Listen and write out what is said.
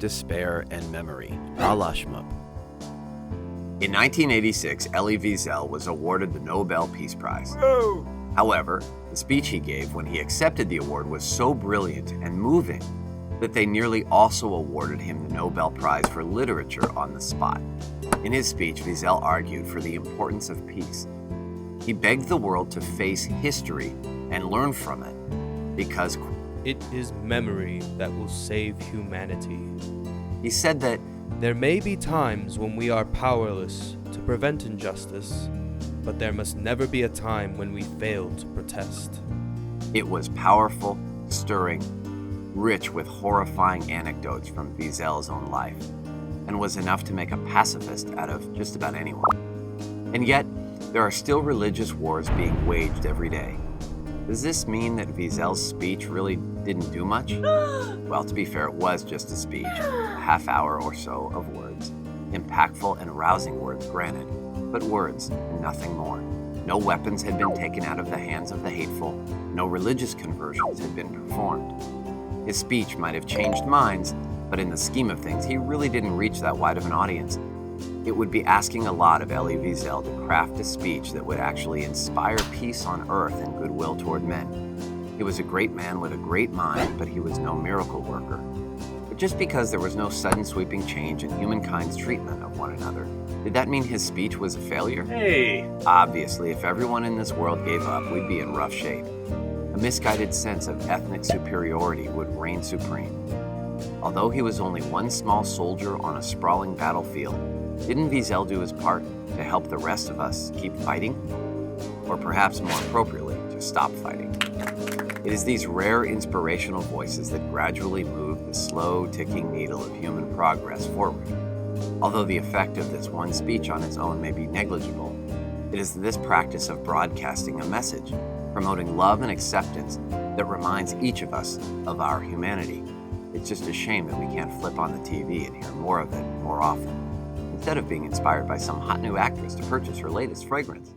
despair, and memory, a la Shmoop. In 1986, Elie Wiesels was awarded the Nobel Peace Prize. Whoa! However, the speech he gave when he accepted the award was so brilliant and moving that they nearly also awarded him the Nobel Prize for Literature on the spot. In his speech, Wiesels argued for the importance of peace. He begged the world to face history and learn from it because it is memory that will save humanity. He said that there may be times when we are powerless to prevent injustice, but there must never be a time when we fail to protest. It was powerful, stirring, rich with horrifying anecdotes from Wiesels' own life, and was enough to make a pacifist out of just about anyone. And yet, there are still religious wars being waged every day. Does this mean that Wiesels' speech really didn't do much? Well, to be fair, it was just a speech, a half hour or so of words. Impactful and rousing words, granted, but words and nothing more. No weapons had been taken out of the hands of the hateful. No religious conversions had been performed. His speech might have changed minds, but in the scheme of things, he really didn't reach that wide of an audience. It would be asking a lot of Elie Wiesels to craft a speech that would actually inspire peace on earth and goodwill toward men. He was a great man with a great mind, but he was no miracle worker. But just because there was no sudden sweeping change in humankind's treatment of one another, did that mean his speech was a failure? Hey! Obviously, if everyone in this world gave up, we'd be in rough shape. A misguided sense of ethnic superiority would reign supreme. Although he was only one small soldier on a sprawling battlefield, didn't Wiesels do his part to help the rest of us keep fighting? Or perhaps more appropriately, to stop fighting? It is these rare inspirational voices that gradually move the slow ticking needle of human progress forward. Although the effect of this one speech on its own may be negligible, it is this practice of broadcasting a message, promoting love and acceptance, that reminds each of us of our humanity. It's just a shame that we can't flip on the TV and hear more of it more often, instead of being inspired by some hot new actress to purchase her latest fragrance.